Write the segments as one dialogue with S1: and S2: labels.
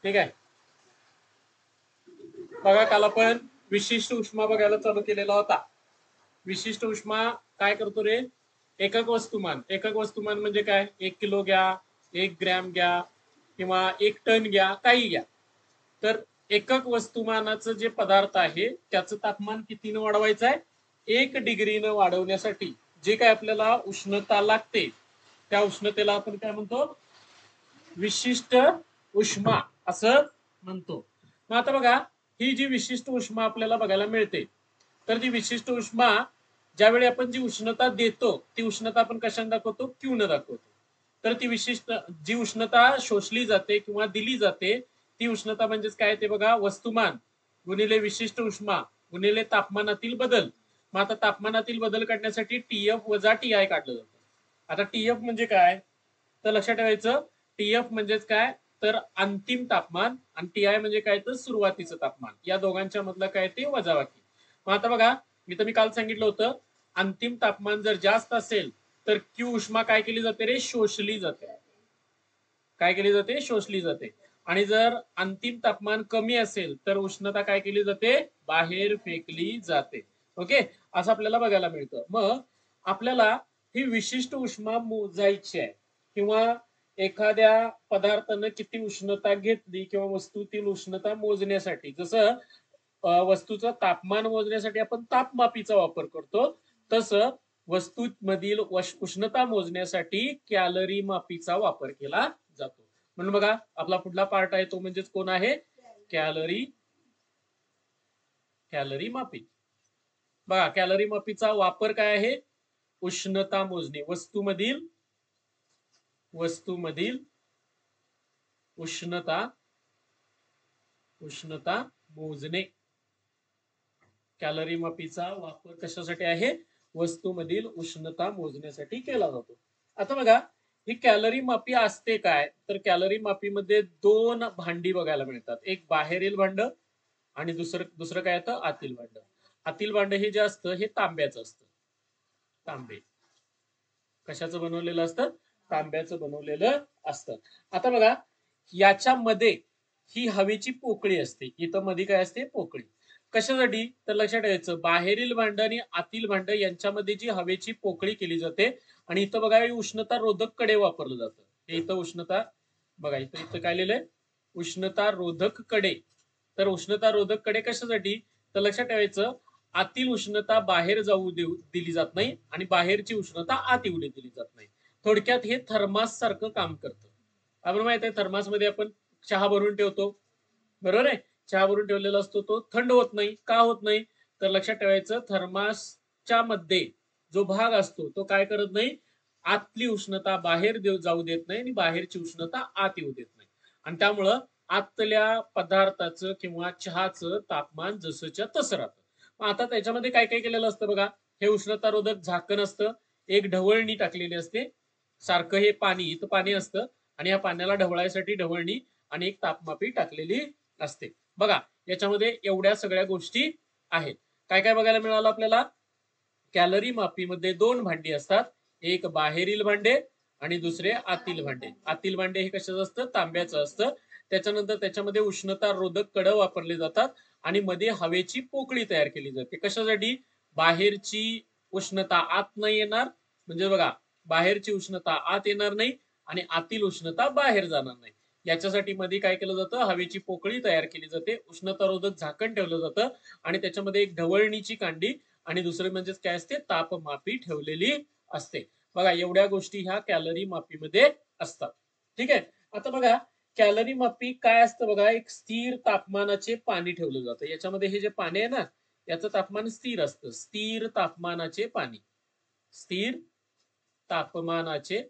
S1: ठीक आहे. बघा काल आपण विशिष्ट उष्मा बघायला चालू केलेला होता. विशिष्ट उष्मा काय करतो रे? एकक वस्तुमान म्हणजे काय? 1 किलो घ्या, 1 ग्रॅम घ्या किंवा 1 टन घ्या, काही घ्या. तर एकक वस्तुमानाचं जे पदार्थ आहे त्याचं तापमान कितीनं वाढवायचं आहे? 1 डिग्रीनं वाढवण्यासाठी जे काय आपल्याला उष्णता लागते त्या उष्णतेला आपण काय म्हणतो? विशिष्ट उष्मा असं म्हणतो. मग आता बघा, ही जी विशिष्ट उष्मा आपल्याला बघायला मिळते, तर ती विशिष्ट उष्मा ज्यावेळी आपण जी उष्णता देतो ती उष्णता आपण कशाने दाखवतो? क्यू न दाखवतो. तर ती विशिष्ट जी उष्णता शोषली जाते किंवा दिली जाते ती उष्णता म्हणजेच काय ते बघा, वस्तुमान गुणिले विशिष्ट उष्मा गुणिले तापमानातील बदल. मग आता तापमानातील बदल काढण्यासाठी टीएफ वजा टीआय काढलं जातं. आता टीएफ म्हणजे काय? तर लक्षात ठेवायचं, टीएफ म्हणजेच काय तर अंतिम तापमान आणि टीआय म्हणजे काय तर सुरुवातीचं तापमान. या दोघांच्या मधलं काय ते वजाबाकी. मग आता बघा, मी काल सांगितलं होतं, अंतिम तापमान जर जास्त असेल तर क्यू उष्मा काय केली जाते रे? शोषली जाते. काय केली जाते? शोषली जाते. आणि जर अंतिम तापमान कमी असेल तर उष्णता काय केली जाते? बाहेर फेकली जाते. ओके, असं आपल्याला बघायला मिळतं. मग आपल्याला ही विशिष्ट उष्मा मोजायची आहे किंवा एखाद्या पदार्थानं किती उष्णता घेतली किंवा वस्तूतील उष्णता मोजण्यासाठी, जसं वस्तूचं तापमान मोजण्यासाठी आपण तापमापीचा वापर करतो, तसं वस्तूमधील उष्णता मोजण्यासाठी कॅलरी मापीचा वापर केला जातो. म्हणून बघा, आपला पुढला पार्ट आहे तो म्हणजेच कोण आहे? कॅलरी मापी. बघा, कॅलरी मापीचा वापर काय आहे? उष्णता मोजणे, वस्तूमधील उष्णता मोजणे. कॅलरी मापीचा वापर कशासाठी आहे? वस्तूमधील उष्णता मोजण्यासाठी केला जातो. आता बघा, ही कॅलरी मापी असते काय? तर कॅलरी मापीमध्ये 2 भांडी बघायला मिळतात. एक बाहेरील भांड आणि दुसरं काय येतं? आतील भांड. आतील भांड हे जे असतं हे तांब्याचं असतं. तांबे कशाचं बनवलेलं असतं? तांब्याचं बनवलेलं असतं. आता बघा, याच्यामध्ये ही हवेची पोकळी असते. इथं मध्ये काय असते? पोकळी. कशासाठी? तर लक्षात ठेवायचं, बाहेरील भांड आणि आतील भांड यांच्यामध्ये जी हवेची पोकळी केली जाते आणि इथं बघा उष्णता रोधक कडे वापरलं जातं. हे इथं उष्णता बघा, इथं काय लिहिलंय? उष्णता रोधक कडे. तर उष्णता रोधक कडे कशासाठी? तर लक्षात ठेवायचं, आतील उष्णता बाहेर जाऊ दिली जात नाही आणि बाहेरची उष्णता आत येऊ दिली जात नाही. थोडक्यात हे थर्मास सारखं काम करतं. आपण माहित आहे, थर्मास मध्ये आपण चहा भरून ठेवतो, बरोबर आहे? चहा भरून ठेवलेला असतो, तो थंड होत नाही. का होत नाही? तर लक्षात ठेवायचं, थर्मासच्या मध्ये जो भाग असतो तो काय करत नाही? आतली उष्णता बाहेर जाऊ देत नाही आणि बाहेरची उष्णता आत येऊ देत नाही. आणि त्यामुळं आतल्या पदार्थाचं किंवा चहाचं तापमान जसंच्या तसं राहतं. आता त्याच्यामध्ये काय काय केलेलं असतं बघा, हे उष्णतारोधक झाकण असतं, एक ढवळणी टाकलेली असते, सारखं हे पाणी, इथं पाणी असतं आणि या पाण्याला ढवळायसाठी ढवळणी आणि एक तापमापी टाकलेली असते. बघा, याच्यामध्ये एवढ्या सगळ्या गोष्टी आहेत. काय काय बघायला मिळालं आपल्याला? कॅलरी मापीमध्ये 2 भांडी असतात, एक बाहेरील भांडे आणि दुसरे आतील भांडे. आतील भांडे हे कशाचं असतं? तांब्याचं असतं. त्याच्यानंतर त्याच्यामध्ये उष्णता रोधक कडं वापरले जातात आणि मध्ये हवेची पोकळी तयार केली जाते. कशासाठी? बाहेरची उष्णता आत नाही येणार, म्हणजे बघा, बाहेरची उष्णता आत येणार नाही आणि आतील उष्णता बाहेर जाणार नाही. याच्यासाठी मध्ये काय केलं जातं? हवेची पोकळी तयार केली जाते, उष्णतारोधक झाकण ठेवलं जातं आणि त्याच्यामध्ये एक ढवळणीची कांडी आणि दुसरे म्हणजेच काय असते? तापमापी ठेवलेली असते. बघा, एवढ्या गोष्टी ह्या कॅलरी मापीमध्ये असतात. ठीक आहे. आता बघा, कॅलरी मापी काय असतं बघा, एक स्थिर तापमानाचे पाणी ठेवलं जातं. याच्यामध्ये हे जे पाणी आहे ना, याचं तापमान स्थिर असतं. स्थिर तापमानाचे पाणी, स्थिर तापमानाचे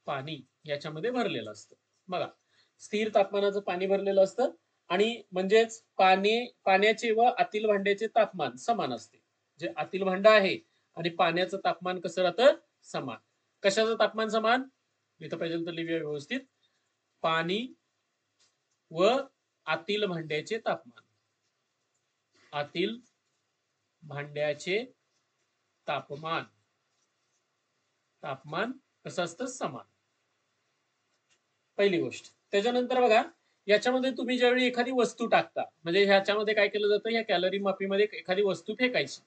S1: पाणी याच्यामध्ये भरलेलं असतं. बघा, स्थिर तापमानाचं पाणी भरलेलं असतं आणि म्हणजेच पाण्याचे व आतील भांड्याचे तापमान समान असते. जे आतील भांड आहे आणि पाण्याचं तापमान कसं राहतं? समान. कशाचं तापमान समान? इथं पाहिजे तर लिहूया व्यवस्थित. पाणी व आतील भांड्याचे तापमान. आतील भांड्याचे तापमान कसं असतं? समान. पहिली गोष्ट. त्याच्यानंतर बघा, याच्यामध्ये तुम्ही ज्यावेळी एखादी वस्तू टाकता, म्हणजे ह्याच्यामध्ये काय केलं जातं, या कॅलरी मापीमध्ये एखादी वस्तू फेकायची.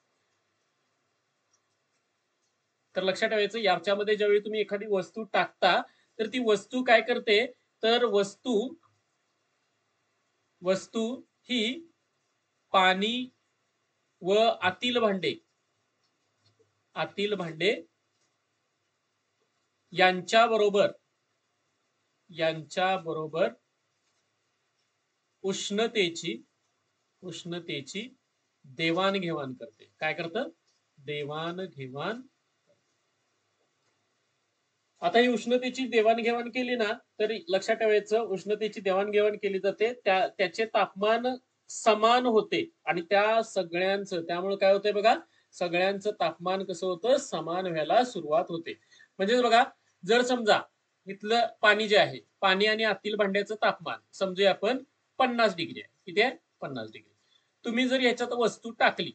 S1: तर लक्षात ठेवायचं, याच्यामध्ये ज्यावेळी तुम्ही एखादी वस्तू टाकता, तर ती वस्तू काय करते, तर वस्तू वस्तू ही पाणी व आतील भांडे यांच्याबरोबर उष्णतेची देवाणघेवाण करते. काय करतं? देवाणघेवाण. आता ही उष्णतेची देवाणघेवाण केली ना, तर लक्षात ठेवायचं, उष्णतेची देवाणघेवाण केली जाते, त्याचे तापमान समान होते आणि त्या सगळ्यांचं, त्यामुळे काय होतंय बघा, सगळ्यांचं तापमान कसं होतं, समान व्हायला सुरुवात होते. म्हणजे बघा, जर समजा इथलं पाणी जे आहे, पाणी आणि आतील भांड्याचं तापमान समजूया आपण 50 डिग्री आहे. किती आहे? 50 डिग्री. तुम्ही जर याच्यात वस्तू टाकली,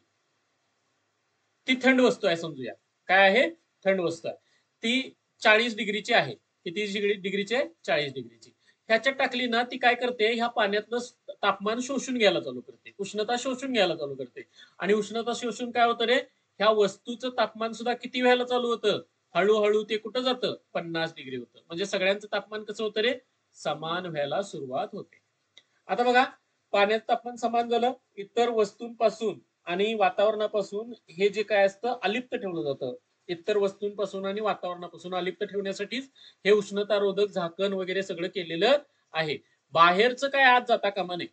S1: ती थंड वस्तू आहे समजूया. काय आहे? थंड वस्तू आहे. ती 40 डिग्रीची आहे. किती डिग्रीची आहे? 40 डिग्रीची. ह्याच्यात टाकली ना, ती काय करते, ह्या पाण्यातलं तापमान शोषून घ्यायला चालू करते, उष्णता शोषून घ्यायला चालू करते. आणि उष्णता शोषून काय होतं रे, ह्या वस्तूचं तापमान सुद्धा किती व्हायला चालू होतं, हळूहळू ते कुठं जातं, 50 डिग्री होतं. म्हणजे सगळ्यांचं तापमान कसं होतं रे, समान व्हायला सुरुवात होते. आता बघा, पाण्याचं तापमान समान झालं, इतर वस्तूंपासून आणि वातावरणापासून हे जे काय असतं अलिप्त ठेवलं जातं. इतर वस्तूंपासून आणि वातावरणापासून अलिप्त ठेवण्यासाठीच हे उष्णतारोधक झाकण वगैरे सगळं केलेलं आहे. बाहेरचं काय आत जाता कामा नये.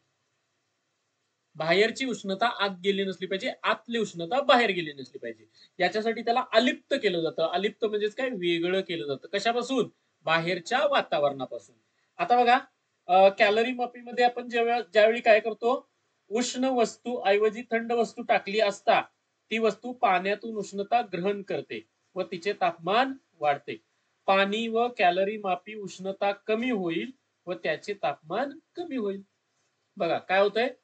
S1: बाहेरची उष्णता आत गेली नसली पाहिजे, आतली उष्णता बाहेर गेली नसली पाहिजे. याच्यासाठी त्याला अलिप्त केलं जातं. अलिप्त म्हणजेच काय, वेगळं केलं जातं. कशापासून? बाहेरच्या वातावरणापासून. आता बघा, कॅलरी मापीमध्ये आपण ज्यावेळी काय करतो, उष्ण वस्तू ऐवजी थंड वस्तू टाकली असता ती वस्तू पाण्यातून उष्णता ग्रहण करते व तिचे तापमान वाढते. पाणी व कॅलरी मापी उष्णता कमी होईल व त्याचे तापमान कमी होईल. बघा काय होतंय,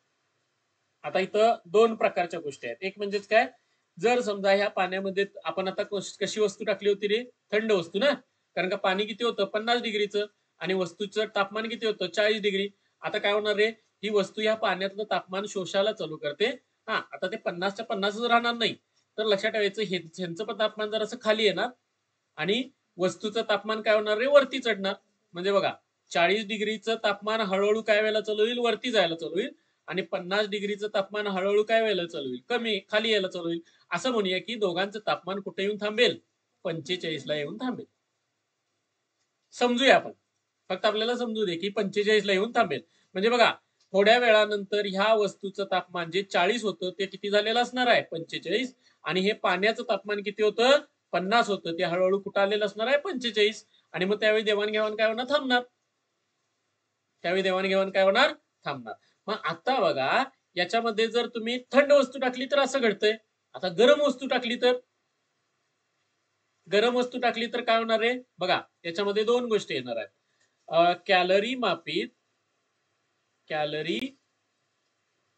S1: आता इथं दोन प्रकारच्या गोष्टी आहेत. एक म्हणजेच काय, जर समजा ह्या पाण्यामध्ये आपण आता कशी वस्तू टाकली होती रे, थंड वस्तू ना, कारण का पाणी किती होतं, 50 डिग्रीचं, आणि वस्तूचं तापमान किती होतं, 40 डिग्री. आता काय होणार रे, ही वस्तू ह्या पाण्यातलं तापमान शोषायला चालू करते. हा, आता ते 50च्या 50च राहणार नाही, तर लक्षात ठेवायचं, ह्यांचं पण तापमान जर असं खाली येणार आणि वस्तूचं तापमान काय होणार रे, वरती चढणार. म्हणजे बघा, 40 डिग्रीचं तापमान हळूहळू काय व्हायला चालू होईल, वरती जायला चालू होईल. आणि 50 डिग्रीचं तापमान हळूहळू काय व्हायला चालू होईल, कमी खाली यायला चालू होईल. असं म्हणूया की दोघांचं तापमान कुठे येऊन थांबेल, 45 ला येऊन थांबेल. समजूया आपण, फक्त आपल्याला समजू दे की 45 ला येऊन थांबेल. म्हणजे बघा, थोड्या वेळानंतर ह्या वस्तूचं तापमान जे 40 होतं ते किती झालेलं असणार आहे, 45. आणि हे पाण्याचं तापमान किती होतं, 50 होतं, ते हळूहळू कुठं आलेलं असणार आहे, 45. आणि मग त्यावेळी देवाणघेवाण काय होणार, थांबणार. थांबणार. मग आता बघा, याच्यामध्ये जर तुम्ही थंड वस्तू टाकली तर असं घडतंय. आता गरम वस्तू टाकली तर काय होणार आहे बघा, याच्यामध्ये दोन गोष्टी येणार आहेत. कॅलरी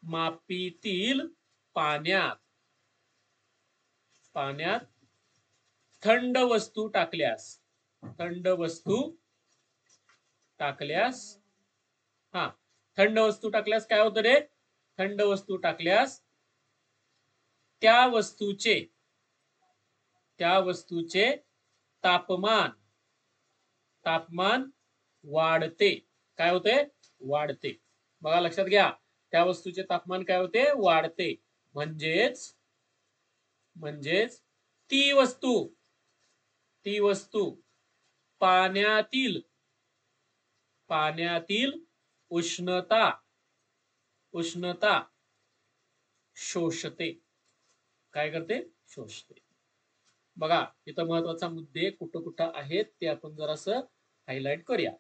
S1: मापीतील पाण्यात थंड वस्तू टाकल्यास हा, थंड वस्तू टाकल्यास काय होतं रे, थंड वस्तू टाकल्यास त्या वस्तूचे तापमान वाढते. काय होते, वाढते. बघा लक्षात घ्या, त्या वस्तूचे तापमान काय होते, वाढते. म्हणजेच ती वस्तू पाण्यातील उष्णता शोषते. काय करते, शोषते. बघा, इथं महत्वाचा मुद्दे कुठं कुठं आहेत ते आपण जरासं हायलाइट करूया.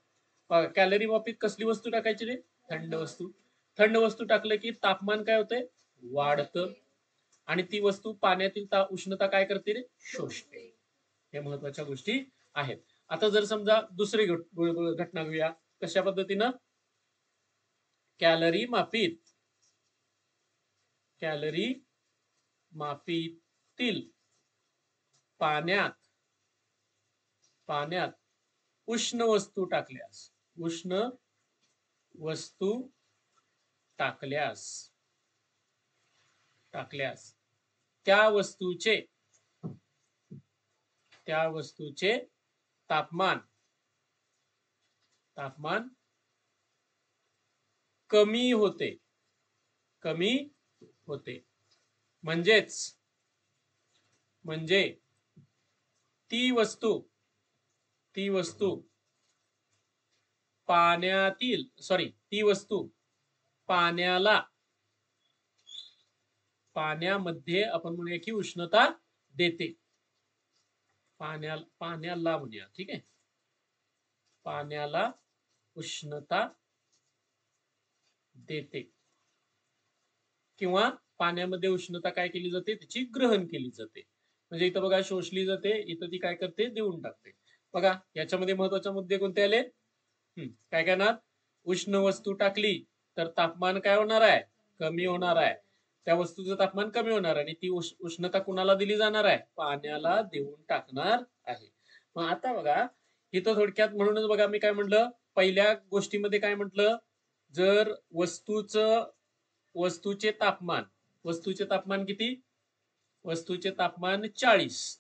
S1: बघा, कॅलरी बाबतीत कसली वस्तू टाकायची रे, थंड वस्तू टाकलं की तापमान काय होतंय, वाढतं. आणि ती वस्तू पाण्यातील उष्णता काय करते रे, शोषते. हे महत्वाच्या गोष्टी आहेत. आता जर समजा दुसरी घटना घेऊया, कशा पद्धतीनं, कॅलरी मापीतील पाण्यात उष्ण वस्तू टाकल्यास वस्तू टाकल्यास त्या वस्तूचे तापमान कमी होते म्हणजे ती वस्तू पाण्यामध्ये आपण म्हणूया की उष्णता देते. पाण्याला म्हणूया, ठीक आहे. पाण्याला उष्णता देते किंवा पाण्यामध्ये उष्णता काय केली जाते, त्याची ग्रहण केली जाते. म्हणजे इथं बघा शोषली जाते, इथं ती काय करते, देऊन टाकते. बघा याच्यामध्ये महत्वाचे मुद्दे कोणते आले? काय करणार? उष्ण वस्तू टाकली तर तापमान काय होणार आहे? कमी होणार आहे. त्या वस्तूचं तापमान कमी होणार आणि ती उष्णता कुणाला दिली जाणार आहे? पाण्याला देऊन टाकणार आहे. मग आता बघा इथं थोडक्यात म्हणूनच बघा मी काय म्हटलं, पहिल्या गोष्टीमध्ये काय म्हटलं, जर वस्तूचे तापमान किती? वस्तूचे तापमान 40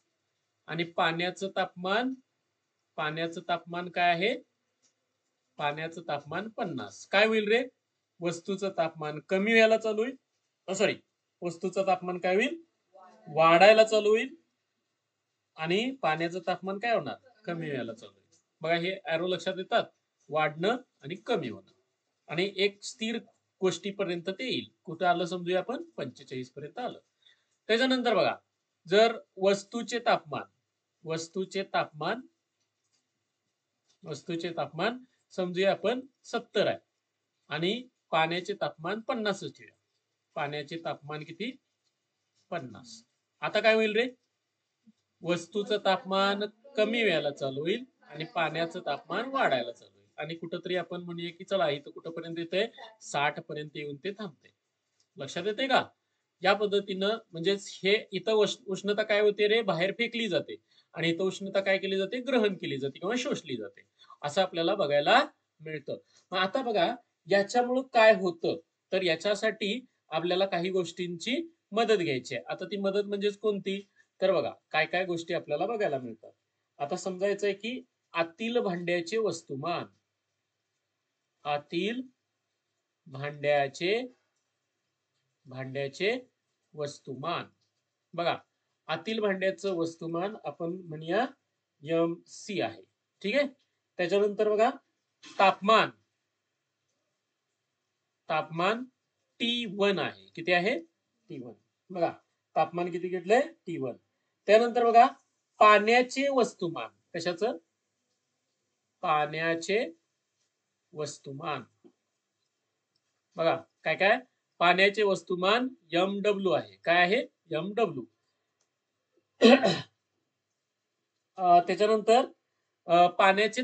S1: आणि पाण्याचं तापमान काय आहे? पाण्याचं तापमान 50. काय होईल रे? वस्तूचं तापमान कमी व्हायला चालू होईल, वस्तूचं तापमान काय होईल? वाढायला चालू होईल आणि पाण्याचं तापमान काय होणार? कमी व्हायला चालू होईल. बघा हे एरो लक्षात येतात, वाढणं आणि कमी होणं. आणि एक स्थिर गोष्टीपर्यंत ते येईल. कुठं आलं समजूया आपण? 45 पर्यंत आलं. त्याच्यानंतर बघा, जर वस्तूचे तापमान समजूया आपण 70 आहे आणि पाण्याचे तापमान 50 ठेवूया. पाण्याचे तापमान किती? 50. आता काय होईल रे? वस्तूचं तापमान कमी व्हायला चालू होईल आणि पाण्याचं तापमान वाढायला चालू होईल. आणि कुठंतरी आपण म्हणूया की चला इथं कुठंपर्यंत येते? 60 पर्यंत येऊन ते थांबते. लक्षात येते का? या पद्धतीनं म्हणजेच हे इथं उष्णता काय होते रे? बाहेर फेकली जाते आणि इथं उष्णता काय केली जाते? ग्रहण केली जाते किंवा शोषली जाते, असं आपल्याला बघायला मिळतं. मग आता बघा याच्यामुळं काय होतं, तर याच्यासाठी आपल्याला काही गोष्टींची मदत घ्यायची आहे. आता ती मदत म्हणजेच कोणती? तर बघा काय काय गोष्टी आपल्याला बघायला मिळतात. आता समजायचंय की आतील भांड्याचे वस्तुमान बघा, आतील भांड्याचं वस्तुमान आपण म्हणूया MC आहे, ठीक आहे. त्याच्यानंतर बघा तापमान T1 आहे. किती आहे? T1. बघा तापमान किती घेतलंय? T1. त्यानंतर बघा पाण्याचे वस्तुमान. कशाचं? पाण्याचे वस्तुमान. बघा काय काय? पाण्याचे वस्तुमान MW आहे. काय आहे? MW. त्याच्यानंतर पाण्याचे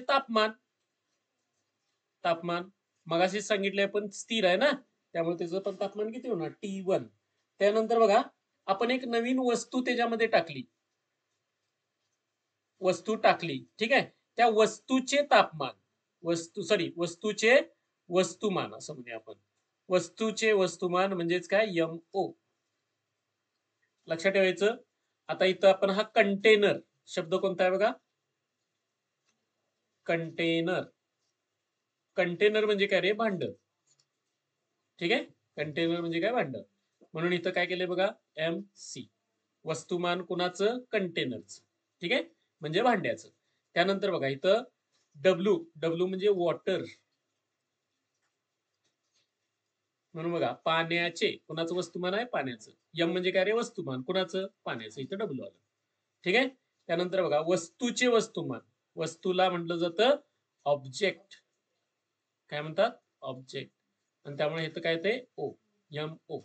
S1: तापमान मगाशी सांगितलंय पण स्थिर आहे ना, त्यामुळे त्याचं पण तापमान किती होणार? T1. त्यानंतर बघा आपण एक नवीन वस्तू त्याच्यामध्ये टाकली, ठीक आहे. त्या वस्तूचे तापमान वस्तूचे वस्तुमान असं म्हणूया आपण. वस्तूचे वस्तुमान म्हणजेच काय? MO. लक्षात ठेवायचं. आता इथं आपण हा कंटेनर शब्द कोणता आहे बघा? कंटेनर म्हणजे काय रे? भांड. ठीक आहे. कंटेनर म्हणजे काय? भांड. म्हणून इथं काय केलंय बघा? MC. वस्तुमान कुणाचं? कंटेनरचं. ठीक आहे, म्हणजे भांड्याचं. त्यानंतर बघा इथं W म्हणजे वॉटर. म्हणून बघा पाण्याचे कुणाचं वस्तुमान आहे? पाण्याचं. M म्हणजे काय रे? वस्तुमान. कुणाचं? पाण्याचं. इथं W आलं. ठीक आहे. त्यानंतर बघा वस्तूचे वस्तुमान. वस्तूला म्हटलं जातं ऑब्जेक्ट. काय म्हणतात? ऑब्जेक्ट. आणि त्यामुळे इथं काय ते O. MO.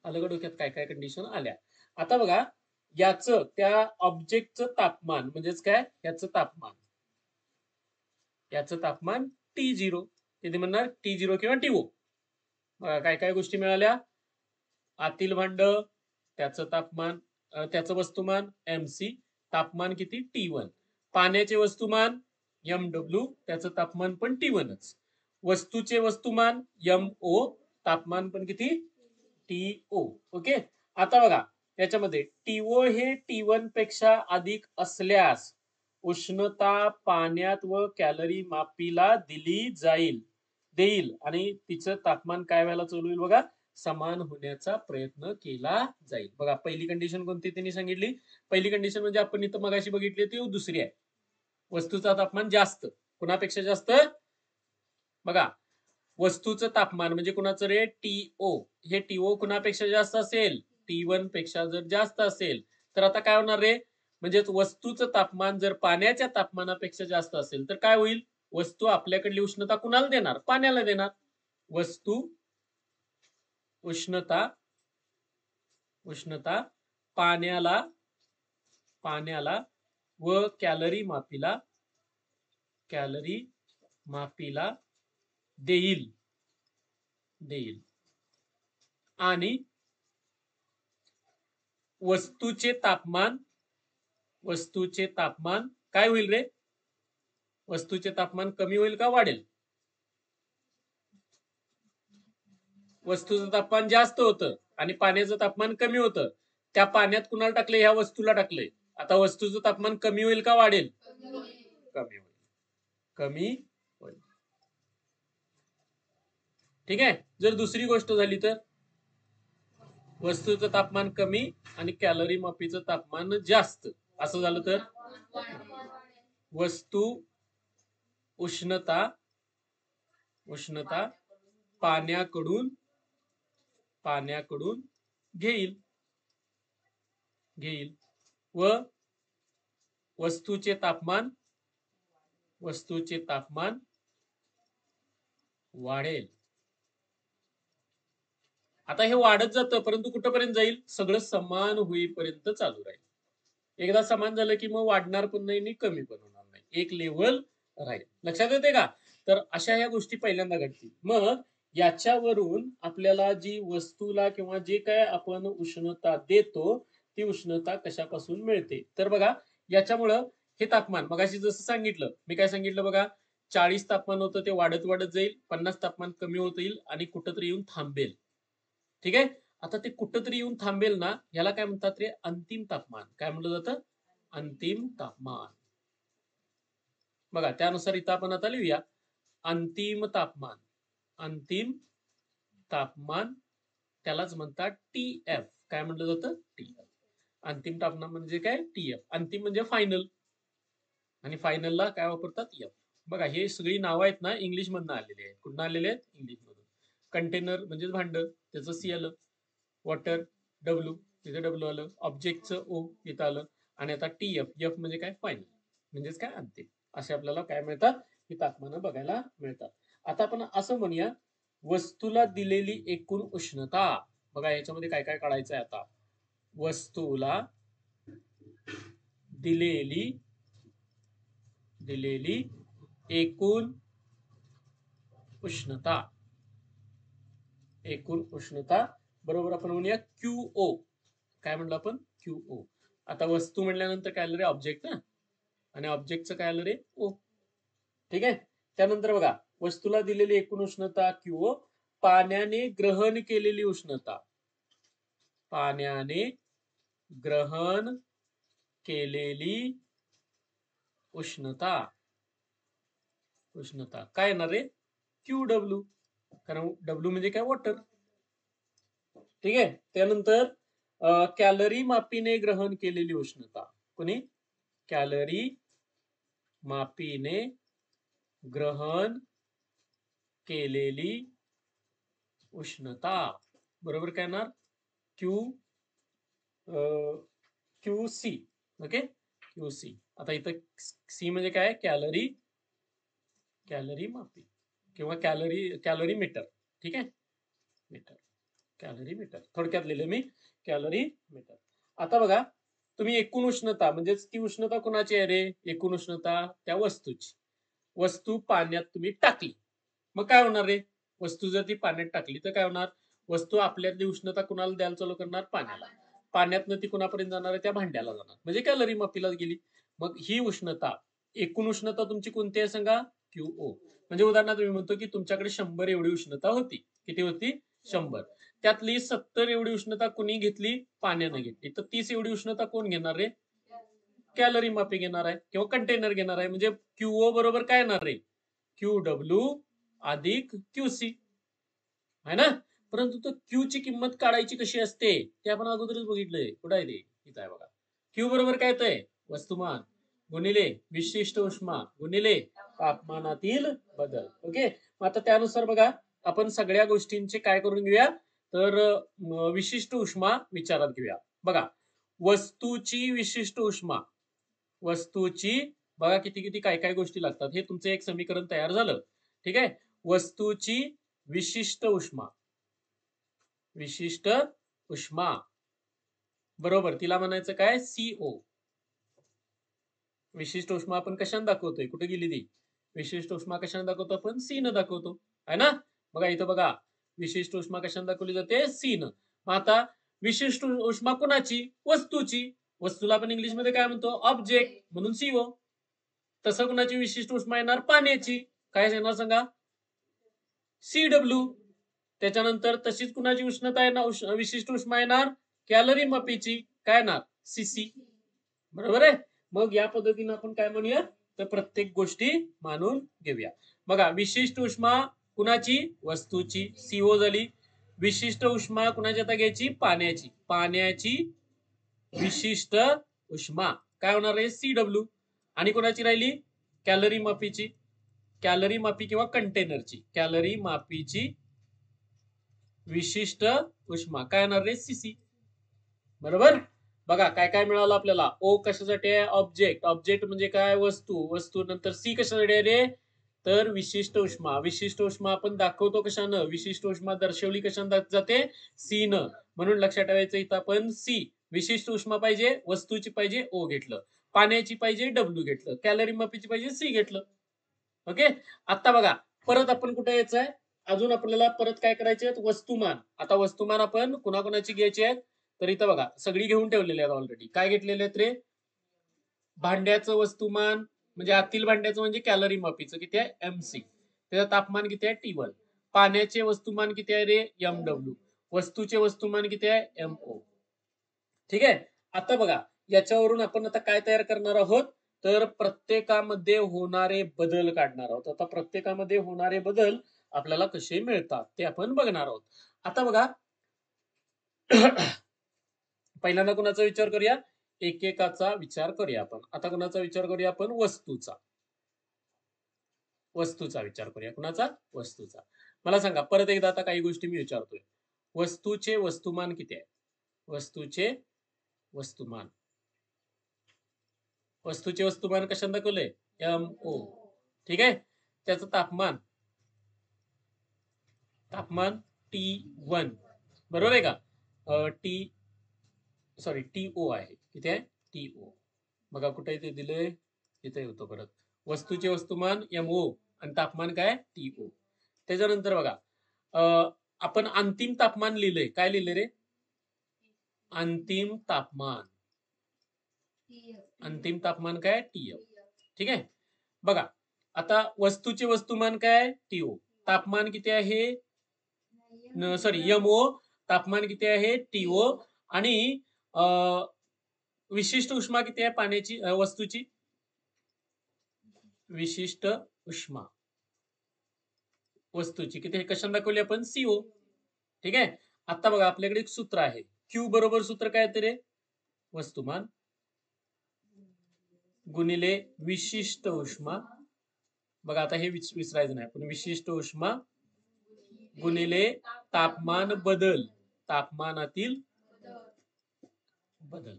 S1: आलं का डोक्यात? काय काय कंडिशन आल्या. आता बघा याचं त्या ऑब्जेक्टचं तापमान म्हणजेच काय? याचं तापमान T0. किती म्हणणार? T0 किंवा TO. काय काय गोष्टी मिळाल्या? आतील भांड, त्याचं तापमान, त्याचं वस्तुमान MC, तापमान किती? T1. पाण्याचे वस्तुमान MW, त्याचं तापमान पण T1च. वस्तूचे वस्तुमान MO, तापमान पण किती TO. ओके. आता बघा याच्यामध्ये TO हे T1 पेक्षा अधिक असल्यास उष्णता पाण्यात व कॅलरी मापीला दिली देईल आणि तिचं तापमान काय व्हायला चालू होईल बघा, समान होण्याचा प्रयत्न केला जाईल. बघा पहिली कंडिशन कोणती त्यांनी सांगितली, पहिली कंडिशन म्हणजे आपण इथं मगाशी बघितली ती दुसरी आहे. वस्तूचा तापमान जास्त, कुणापेक्षा जास्त बघा, वस्तूचं तापमान म्हणजे कुणाचं रे, TO. हे TO कुणापेक्षा जास्त असेल, T1 पेक्षा जर जास्त असेल तर आता काय होणार रे, म्हणजे वस्तूचं तापमान जर पाण्याच्या तापमानापेक्षा जास्त असेल तर काय होईल, वस्तू आपल्याकडली उष्णता कुणाला देणार, पाण्याला देणार. वस्तू उष्णता पाण्याला व कॅलरी मापीला देईल आणि वस्तूचे तापमान काय होईल रे, वस्तूचे तापमान कमी होईल का वाढेल, वस्तूचं तापमान जास्त होतं आणि पाण्याचं तापमान कमी होतं, त्या पाण्यात कुणाला टाकले, ह्या वस्तूला टाकले. आता वस्तूचं तापमान कमी होईल का वाढेल, कमी होईल. ठीक आहे. जर दुसरी गोष्ट झाली तर वस्तूचं तापमान कमी आणि कॅलरी मापीचं तापमान जास्त असं झालं तर वस्तू उष्णता पाण्याकडून घेईल व वस्तूचे तापमान वाढेल. आता हे वाढत जातं परंतु कुठपर्यंत जाईल, सगळं समान होईपर्यंत चालू राहील. एकदा समान झालं की मग वाढणार पण नाही आणि कमी पण होणार नाही, एक लेवल राहील. लक्षात येते का, तर अशा ह्या गोष्टी पहिल्यांदा घडतील. मग याच्यावरून आपल्याला जी वस्तूला किंवा जे काय आपण उष्णता देतो ती उष्णता कशापासून मिळते, तर बघा याच्यामुळं हे तापमान मगाशी जसं सांगितलं, मी काय सांगितलं बघा, 40 तापमान होतं ते वाढत जाईल, 50 तापमान कमी होत येईल आणि कुठंतरी येऊन थांबेल. ठीक आहे. आता ते कुठंतरी येऊन थांबेल ना, याला काय म्हणतात रे, अंतिम तापमान. काय म्हटलं जातं, अंतिम तापमान. बघा त्यानुसार इथं आपण आता लिहूया, अंतिम तापमान त्यालाच म्हणतात TF. काय म्हटलं जातं, TF. अंतिम तापमान म्हणजे काय, TF. अंतिम म्हणजे फायनल आणि फायनलला काय वापरतात, F. बघा हे सगळी नावं आहेत ना इंग्लिश मधनं आलेली आहेत. कुठून आलेले आहेत, इंग्लिश मधून. कंटेनर म्हणजे भांड, त्याचं C आलं, वॉटर W, तिथे W आलं, ऑब्जेक्टचं O इथं आलं आणि आता TF म्हणजे काय, फायनल म्हणजेच काय, अंतिम. असे आपल्याला काय मिळतात, ही तापमानं बघायला मिळतात. आता आपण असं म्हणूया, वस्तूला दिलेली एकूण उष्णता. बघा याच्यामध्ये काय काय काढायचं आहे आता, वस्तूला दिलेली एकूण उष्णता बरोबर आपण म्हणूया QO. काय म्हणलं आपण, QO. आता वस्तू म्हणल्यानंतर काय आलं रे, ऑब्जेक्ट ना, आणि ऑब्जेक्टचं काय आलं रे, O. ठीक आहे. त्यानंतर बघा वस्तूला दिलेली एकूण उष्णता QO, पाण्याने ग्रहण केलेली उष्णता, उष्णता काय येणार रे, QW. कारण W म्हणजे काय, वॉटर. ठीक आहे. त्यानंतर कॅलरी मापीने ग्रहण केलेली उष्णता, कोणी, कॅलरी मापीने ग्रहण केलेली उष्णता बरोबर काय येणार, QC. Okay, QC. आता इथं C म्हणजे काय, कॅलरी मापी किंवा कॅलरी मीटर. ठीक आहे, कॅलरी मीटर थोडक्यात लिहिले मी, कॅलरी मीटर. आता बघा तुम्ही एकूण उष्णता म्हणजेच ती उष्णता कोणाची आहे रे, एकूण उष्णता त्या वस्तूची. वस्तू पाण्यात तुम्ही टाकली, मग काय होणार रे, वस्तू जर ती पाण्यात टाकली तर काय होणार, वस्तू आपल्यातली उष्णता कुणाला द्यायला चालू करणार, पाण्याला. पाण्यातनं ती कुणापर्यंत जाणार आहे, त्या भांड्याला जाणार, म्हणजे कॅलरी मापीला गेली. मग ही उष्णता, एकूण उष्णता तुमची कोणती आहे सांगा, QO. म्हणजे उदाहरणार्थ मी म्हणतो की तुमच्याकडे 100 एवढी उष्णता होती. किती होती? 100. त्यातली 70 एवढी उष्णता कुणी घेतली? पाण्याने घेतली. तर 30 एवढी उष्णता कोण घेणार आहे? कॅलरी मापी घेणार आहे किंवा कंटेनर घेणार आहे. म्हणजे QO बरोबर काय येणार आहे? QW अधिक QC आहे ना. परंतु तो Q ची किंमत काढायची कशी असते ते आपण अगोदरच बघितलंय. कुठं आहे ते? इथं आहे बघा. Q बरोबर काय येतंय? वस्तुमान गुणिले विशिष्ट उष्मा गुणिले तापमानातील बदल. ओके. आता त्यानुसार बघा आपण सगळ्या गोष्टींचे काय करून घेऊया तर विशिष्ट उष्मा विचारात घेऊया. बघा वस्तूची विशिष्ट उष्मा वस्तूची बघा किती किती काय काय गोष्टी लागतात. हे तुमचं एक समीकरण तयार झालं. ठीक आहे. वस्तूची विशिष्ट उष्मा बरोबर तिला म्हणायचं काय? CO. विशिष्ट उष्मा आपण कशाने दाखवतोय? कुठे गेली ती? विशिष्ट उष्मा कशाने दाखवतो आपण? C न दाखवतो आहे ना. बघा इथं बघा विशिष्ट उष्मा कशाने दाखवली जाते? C न. मग आता विशिष्ट उष्मा कोणाची? वस्तूची. वस्तूला आपण इंग्लिश मध्ये काय म्हणतो? ऑब्जेक्ट म्हणून CO. तसं कुणाची विशिष्ट उष्मा येणार? पाण्याची. काय येणार सांगा? CW. त्याच्यानंतर तशीच कुणाची उष्णता येणार? विशिष्ट उष्मा येणार? कॅलरी मापीची. काय येणार? CC. बरोबर आहे. मग या पद्धतीने आपण काय म्हणूया तर प्रत्येक गोष्टी मानून घेऊया. बघा विशिष्ट उष्मा कुणाची? वस्तूची. CO झाली. विशिष्ट उष्मा कुणाची आता घ्यायची? पाण्याची. पाण्याची विशिष्ट उष्मा काय होणार आहे? CW. आणि कोणाची राहिली? कॅलरी मापीची. कॅलरी मापी किंवा कंटेनरची. कॅलरी मापीची विशिष्ट उष्मा काय येणार रे? CC. बरोबर. बघा काय काय मिळालं आपल्याला. O कशासाठी आहे? ऑब्जेक्ट. ऑब्जेक्ट म्हणजे काय? वस्तू. वस्तू नंतर C कशासाठी आहे रे? तर विशिष्ट उष्मा. विशिष्ट उष्मा आपण दाखवतो कशानं? विशिष्ट उष्मा दर्शवली कशानं जाते? C न. म्हणून लक्षात ठेवायचं इथं आपण C. विशिष्ट उष्मा पाहिजे वस्तूची पाहिजे O घेतलं. पाण्याची पाहिजे W घेतलं. कॅलरी मापीची पाहिजे C घेतलं. ओके. आता बघा परत आपण कुठे यायचं आहे? अजून आपल्याला परत काय करायचे आहेत? वस्तुमान. आता वस्तुमान आपण कुणाकुणाची घ्यायची आहेत? तर इथं बघा सगळी घेऊन ठेवलेली आहेत ऑलरेडी. काय घेतलेले आहेत रे? भांड्याचं वस्तुमान म्हणजे आतील भांड्याचं म्हणजे कॅलरी मापीचं किती आहे? MC. त्याचं तापमान किती आहे? T1. पाण्याचे वस्तुमान किती आहे रे? MW. वस्तूचे वस्तुमान किती आहे? MO. ठीक आहे. आता बघा याच्यावरून आपण आता काय तयार करणार आहोत तर प्रत्येकामध्ये होणारे बदल काढणार आहोत. आता प्रत्येकामध्ये होणारे बदल आपल्याला कसे मिळतात ते आपण बघणार आहोत. आता बघा पहिल्यांदा कोणाचा विचार करूया? एकेकाचा विचार करूया आपण. आता कोणाचा विचार करूया आपण? वस्तूचा. वस्तूचा विचार करूया. कुणाचा? वस्तूचा. मला सांगा परत एकदा आता काही गोष्टी मी विचारतोय. वस्तूचे वस्तुमान किती आहे? वस्तूचे वस्तुमान. वस्तूचे वस्तुमान कशाने दाखवलंय? MO. ठीक आहे. त्याचं तापमान T1 बरोबर आहे का? TO आहे. किती आहे? TO. बघा कुठे इथे दिलंय? इथे होतो परत. वस्तूचे वस्तुमान MO आणि तापमान काय? TO. त्याच्यानंतर बघा आपण अंतिम तापमान लिहिलंय. काय लिहिलंय रे? अंतिम तापमान. अंतिम तापमान काय? TF. ठीक आहे. बघा आता वस्तूचे वस्तुमान काय? TO. तापमान किती आहे? Sorry MO. तापमान किती आहे? TO. आणि विशिष्ट उष्मा किती आहे पाण्याची वस्तूची? विशिष्ट उष्मा वस्तूची किती कशाने दाखवली आपण? CO. ठीक आहे. आता बघा आपल्याकडे एक सूत्र आहे. Q बरोबर सूत्र काय येते रे? वस्तुमान गुणिले विशिष्ट उष्मा. बघा आता हे विसरायचं नाही पण विशिष्ट उष्मा गुणिले तापमान बदल. तापमानातील बदल.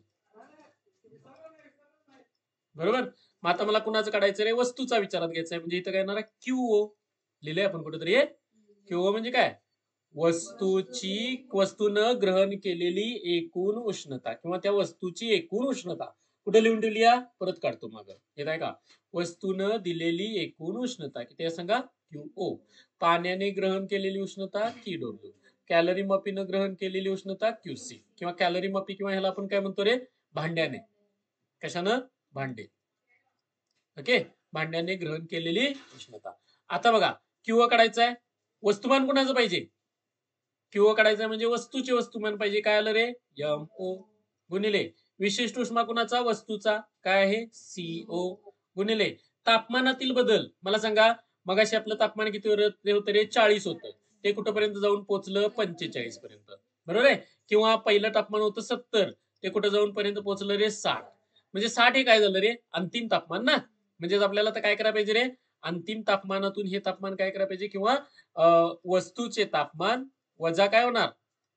S1: बरोबर. मग आता मला कुणाचं काढायचं रे? वस्तूचा विचारात घ्यायचा आहे. म्हणजे इथं काय येणार आहे? QO. लिहिलंय आपण कुठेतरी. QO म्हणजे काय? वस्तूनं ग्रहण केलेली एकूण उष्णता किंवा त्या वस्तूची एकूण उष्णता कुठे लिहून ठेवली या? परत काढतो मागं. येत आहे का? वस्तूनं दिलेली एकूण उष्णता किती आहे सांगा? QO. पाण्याने ग्रहण केलेली उष्णता TW. कॅलरी मापीनं ग्रहण केलेली उष्णता QC किंवा कॅलरी मापी किंवा ह्याला आपण काय म्हणतो रे? भांड्याने. कशानं? भांडे. ओके. भांड्याने ग्रहण केलेली उष्णता. आता बघा क्यूओ काढायचं आहे, वस्तुमान कुणाचं पाहिजे? क्यूओ काढायचं म्हणजे वस्तूचे वस्तुमान पाहिजे. काय आलं रे? एम ओ गुणिले विशिष्ट उष्मा कुणाचा? वस्तूचा. काय आहे? सीओ गुणिले तापमानातील बदल. मला सांगा, मगाशी आपलं तापमान किती होतं रे? 40 होतं. ते कुठपर्यंत जाऊन पोहोचलं? 45 पर्यंत. बरोबर आहे? किंवा पहिलं तापमान होतं 70, ते कुठं जाऊन पर्यंत पोहोचलं रे? 60. म्हणजे 60 हे काय झालं रे? अंतिम तापमान ना. म्हणजेच आपल्याला तर काय करायला पाहिजे रे? अंतिम तापमानातून हे तापमान काय करायला पाहिजे? किंवा वस्तूचे तापमान वजा काय होणार?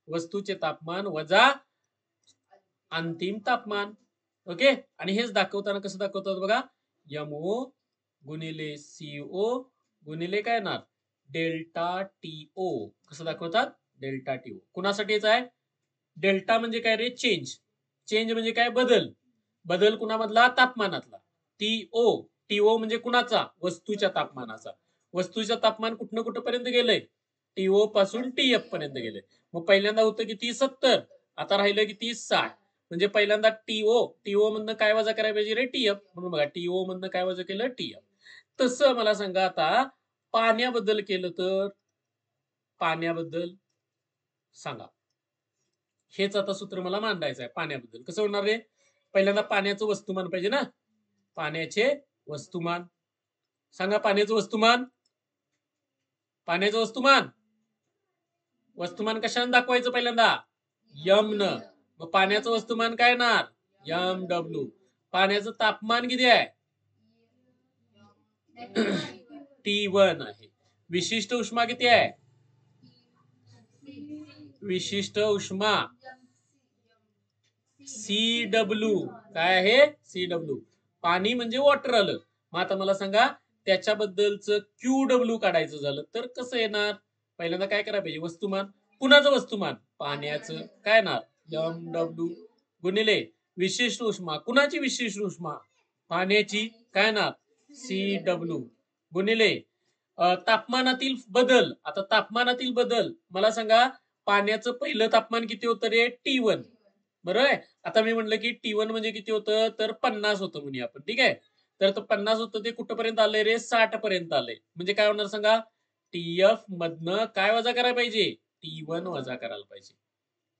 S1: वस्तूचे तापमान वजा अंतिम तापमान. ओके. आणि हेच दाखवताना कसं दाखवतात बघा, एमओ गुणिले सीओ गुणिले काय येणार? Delta T O. कसं दाखवतात? Delta TO. कुणासाठीच आहे? डेल्टा म्हणजे काय रे? चेंज. चेंज म्हणजे काय? बदल. बदल कुणामधला? तापमानातला. टीओ. टीओ म्हणजे कुणाचा? वस्तूच्या तापमानाचा. वस्तूचं तापमान कुठनं कुठपर्यंत गेलंय? टीओ पासून टीएफ पर्यंत गेलंय. मग पहिल्यांदा होतं किती? 70. आता राहिलं किती? 60. म्हणजे पहिल्यांदा टीओ मधनं काय वजा करायला पाहिजे रे? टीएफ. म्हणून बघा, टीओ मधनं काय वजा केलं? टीएफ. तसं मला सांगा आता पाण्याबद्दल केलं तर, पाण्याबद्दल सांगा. हेच आता सूत्र मला मांडायचं आहे पाण्याबद्दल. कसं होणार रे? पहिल्यांदा पाण्याचं वस्तुमान पाहिजे ना. पाण्याचे वस्तुमान सांगा. पाण्याचं वस्तुमान, पाण्याचं वस्तुमान, वस्तुमान कशाने दाखवायचं? पहिल्यांदा यम न. मग पाण्याचं वस्तुमान काय येणार? M W. पाण्याचं तापमान किती आहे? T1 आहे. विशिष्ट उष्मा किती आहे? विशिष्ट उष्मा CW. काय आहे? CW. पाणी म्हणजे वॉटर आलं. मग आता मला सांगा, त्याच्याबद्दलचं QW काढायचं झालं तर कसं येणार? पहिल्यांदा काय करायला पाहिजे? वस्तुमान. कुणाचं वस्तुमान? पाण्याचं. काय येणार? MW गुणिले विशिष्ट उष्मा. कुणाची विशिष्ट उष्मा? पाण्याची. काय येणार? CW गुणिले तापमानातील बदल. आता तापमानातील बदल मला सांगा, पाण्याचं पहिलं तापमान किती होतं रे? T1. बरोबर आहे. आता मी म्हटलं की T1 म्हणजे किती होतं? तर 50 होतं म्हणूया आपण. ठीक आहे. तर 50 होतं ते कुठपर्यंत आलंय रे? 60 पर्यंत आलंय. म्हणजे काय होणार सांगा? टीएफ मधनं काय वजा करायला पाहिजे? T1 वजा करायला पाहिजे.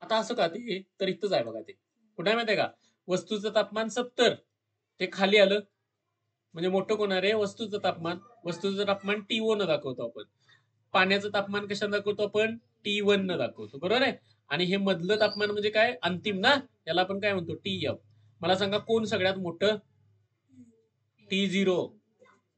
S1: आता असं का ते? तर इथंच आहे बघा ते. कुठे माहितीये का? वस्तूचं तापमान 70, ते खाली आलं. म्हणजे मोठं कोण आहे? वस्तूचं तापमान. वस्तूचं तापमान T1 न दाखवतो आपण. पाण्याचं तापमान कशाने दाखवतो आपण? T1 न दाखवतो. बरोबर आहे. आणि हे मधलं तापमान म्हणजे काय? अंतिम ना. याला आपण काय म्हणतो? टीएफ. मला सांगा कोण सगळ्यात मोठं? T0.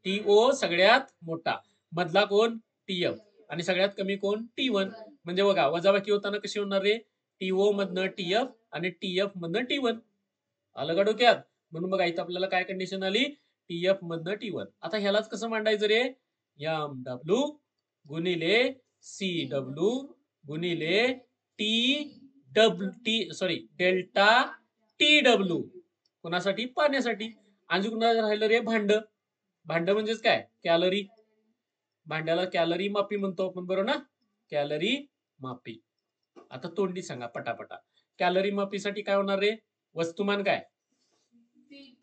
S1: टीओ सगळ्यात मोठा. मधला कोण? टीएफ. आणि सगळ्यात कमी कोण? T1. म्हणजे बघा, वजाबाकी होताना कशी होणार रे? टीओ मधनं टीएफ आणि टीएफ मधनं T1. आलं का डोक्यात? म्हणून बघा, इथं आपल्याला काय कंडिशन आली? टीएफ मधनं T1. आता ह्यालाच कसं मांडायचं रे? एम डब्ल्यू गुणिले CW गुणिले डेल्टा TW. कोणासाठी? पाण्यासाठी. आणि कुणाला राहिलं रे? भांड. भांड म्हणजेच काय? कॅलरी. भांड्याला कॅलरी मापी म्हणतो आपण. बरोबर ना? कॅलरी मापी. आता तोंडी सांगा पटापटा. कॅलरी मापीसाठी काय होणार रे? वस्तुमान. काय?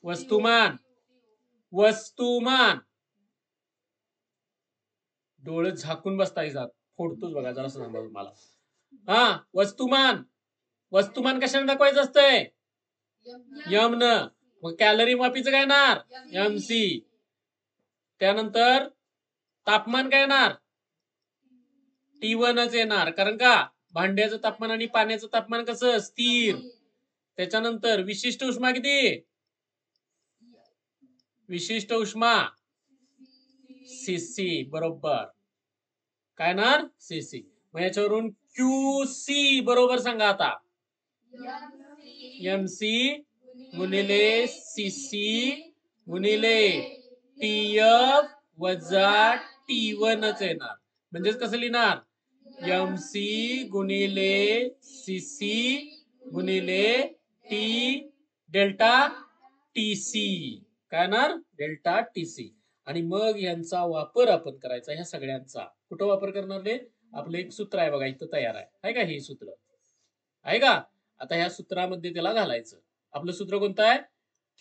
S1: वस्तुमान. वस्तुमान. डोळे झाकून बसताय जात. फोडतोच बघा जरा सांगा मला. हा, वस्तुमान. वस्तुमान कशाने दाखवायचं असतंय? यम न. मग कॅलरी मापीचं काय येणार? MC. त्यानंतर तापमान काय येणार? T1च येणार. कारण का? भांड्याचं तापमान आणि पाण्याचं तापमान कसं? स्थिर. त्याच्यानंतर विशिष्ट उष्मा किती? विशिष्ट उष्मा CC. बरोबर. काय ना? CC. मग याच्यावरून QC बरोबर सांगा आता. MC गुणिले CC गुणिले TF वजा T1च येणार. म्हणजेच कसं लिहिणार? MC गुणिले CC गुणिले T डेल्टा TC. काय येणार? Delta TC. आणि मग यांचा वापर आपण करायचा ह्या सगळ्यांचा. कुठं वापर करणार रे? आपलं एक सूत्र आहे बघा, इथं तयार आहे का? हे सूत्र आहे का? आता ह्या सूत्रामध्ये त्याला घालायचं. आपलं सूत्र कोणतं आहे?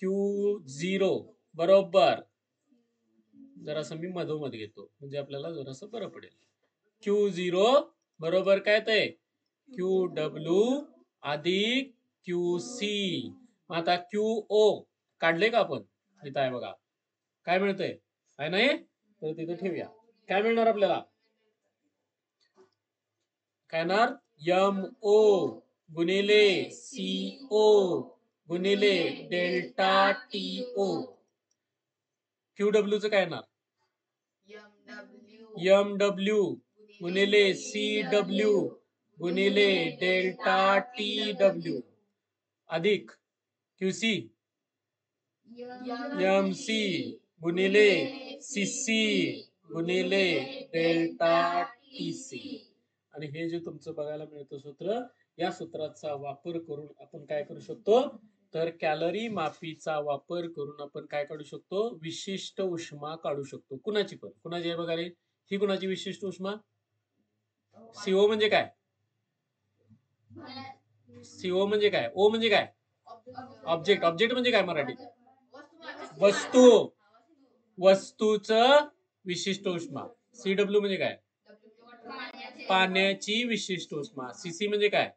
S1: Q0 बरोबर जरासं मी मधोमध घेतो म्हणजे आपल्याला जरासं बरं पडेल. Q0 बरोबर काय ते QW अधिक QC. आता QO काढले का आपण? इथं आहे बघा. काय मिळतंय? आहे नाही? तर तिथं ठेवूया. काय मिळणार आपल्याला? काय येणार? MO गुणिले CO गुणिले डेल्टा TO. QW चं काय येणार? MW गुणिले CW गुणिले डेल्टा TW अधिक QC MC गुणिले CC गुणिले डेल्टा TC. आणि हे जे तुमचं बघायला मिळतं सूत्र, या सूत्राचा वापर करून आपण काय करू शकतो, तर कॅलरी मापीचा वापर करून आपण काय काढू शकतो, विशिष्ट उष्मा काढू शकतो. कुणाची पण, कुणाची आहे बघा रे, ही कुणाची विशिष्ट उष्मा? CO म्हणजे काय? CO म्हणजे काय? O म्हणजे काय? ऑब्जेक्ट. ऑब्जेक्ट म्हणजे काय मराठीत? वस्तू. वस्तूचं विशिष्ट उष्मा. CW म्हणजे काय? पाण्याची विशिष्ट उष्मा. CC म्हणजे काय?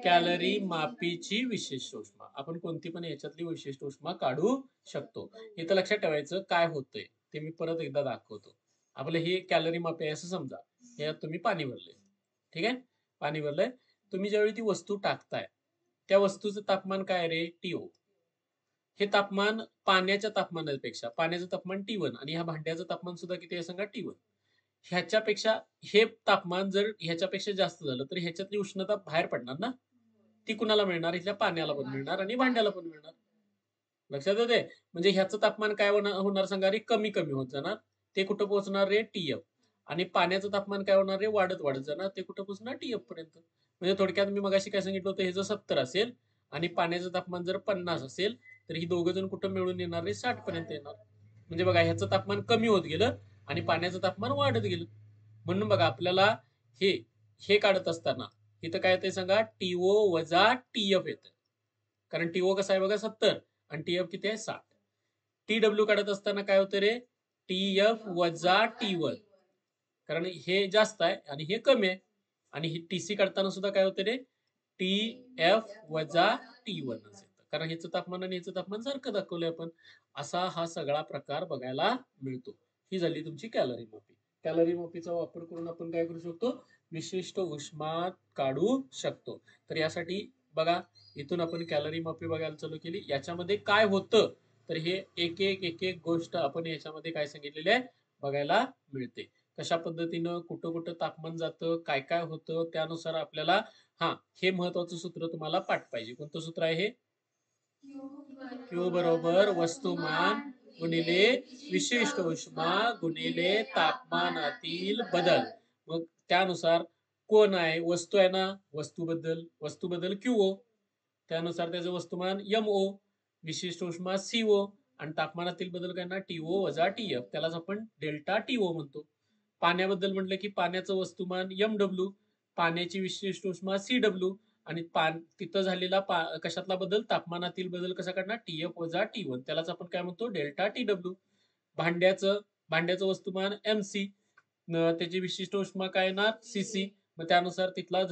S1: कॅलरी मापीची विशिष्ट उष्मा. आपण कोणती पण याच्यातली विशिष्ट उष्मा काढू शकतो. इथं लक्षात ठेवायचं काय होतंय ते मी परत एकदा दाखवतो. आपलं हे कॅलरी मापी आहे असं समजा. यात तुम्ही पाणी भरलंय. ठीक आहे? पाणी भरलंय. तुम्ही ज्यावेळी ती वस्तू टाकताय, त्या वस्तूचं तापमान काय रे? TO. हे तापमान पाण्याच्या तापमानापेक्षा, पाण्याचं तापमान T1 आणि ह्या भांड्याचं तापमान सुद्धा किती आहे सांगा? T1. ह्याच्यापेक्षा हे तापमान जर ह्याच्यापेक्षा जास्त झालं तर ह्याच्यातली उष्णता बाहेर पडणार ना, ती कुणाला मिळणार? इथल्या पाण्याला पण मिळणार आणि भांड्याला पण मिळणार. लक्षात येते? म्हणजे ह्याचं तापमान काय होणार सांगा रे? कमी कमी होत जाणार. ते कुठं पोहोचणार रे? TF. आणि पाण्याचं तापमान काय होणार रे? वाढत वाढत जाणार. ते कुठं पोहोचणार? TF पर्यंत. म्हणजे थोडक्यात मी मगाशी काय सांगितलं होतं, हे जर 70 असेल आणि पाण्याचं तापमान जर 50 असेल तर ही दोघं जण कुठं मिळून येणार रे? 60 पर्यंत येणार. म्हणजे बघा ह्याचं तापमान कमी होत गेलं आणि पाण्याचं तापमान वाढत गेलं. म्हणून बघा आपल्याला हे हे काढत असताना इथं काय येतंय सांगा? TO वजा TF येतं. कारण TO कसा आहे बघा 70 आणि TF किती आहे? 60. TW काढत असताना काय होतं रे? TF वजा T1. कारण हे जास्त आहे आणि हे कमी आहे. आणि हे TC काढताना सुद्धा काय होतं रे? TF वजा T1 येतं. कारण ह्याचं तापमान आणि ह्याचं तापमान सारखं दाखवलंय आपण. असा हा सगळा प्रकार बघायला मिळतो. ही झाली तुमची कॅलरी मापी. कॅलरी मापीचा वापर करून आपण काय करू शकतो? विशिष्ट उष्मा काढू शकतो. तर यासाठी बघा इथून आपण कॅलरी मापी बघायला चालू केली. याच्यामध्ये काय होतं तर हे एक एक गोष्ट आपण याच्यामध्ये काय सांगितलेली आहे बघायला मिळते. कशा पद्धतीनं कुठं कुठं तापमान जातं, काय काय होतं, त्यानुसार आपल्याला हे महत्वाचं सूत्र तुम्हाला पाठ पाहिजे. कोणतं सूत्र आहे हे? Q बरोबर वस्तुमान गुणिले विशिष्ट उष्मा गुणिले तापमानातील बदल. मग त्यानुसार कोण आहे? वस्तू आहे ना, वस्तूबद्दल QO. त्यानुसार त्याचं वस्तुमान MO, विशिष्ट उष्मा CO आणि तापमानातील बदल काय ना TO वजा TF. त्यालाच आपण डेल्टा TO म्हणतो. पाण्याबद्दल म्हटलं की पाण्याचं वस्तुमान MW, पाण्याची विशिष्ट उष्मा CW आणि तिथं झालेला कशातला बदल? तापमानातील बदल कसा काढणार? TF वजा T1. त्यालाच आपण काय म्हणतो? Delta TW. भांड्याचं वस्तुमान MC, त्याची विशिष्ट उष्मा काय येणार? CC. मग त्यानुसार तिथला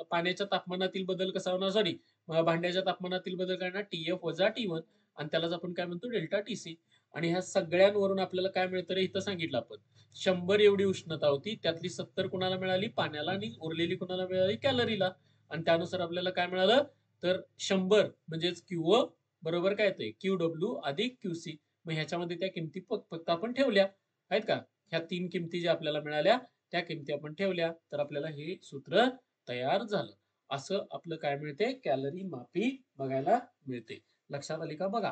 S1: पाण्याच्या तापमानातील बदल कसा होणार? सॉरी, भांड्याच्या तापमानातील बदल काय येणार? TF वजा T1 आणि त्यालाच आपण काय म्हणतो? Delta TC. आणि ह्या सगळ्यांवरून आपल्याला काय मिळतं रे? इथं सांगितलं आपण 100 एवढी उष्णता होती, त्यातली 70 कुणाला मिळाली? पाण्याला आणि उरलेली कुणाला मिळाली? कॅलरीला. आणि त्यानुसार आपल्याला काय मिळालं तर 100 म्हणजेच QO बरोबर काय येते? QW अधिक QC. मग ह्याच्यामध्ये त्या किमती फक्त आपण ठेवल्या आहेत का? ह्या 3 किमती ज्या आपल्याला मिळाल्या त्या किमती आपण ठेवल्या तर आपल्याला हे सूत्र तयार झालं. असं आपलं काय मिळते? कॅलरी मापी बघायला मिळते. लक्षात आली का? बघा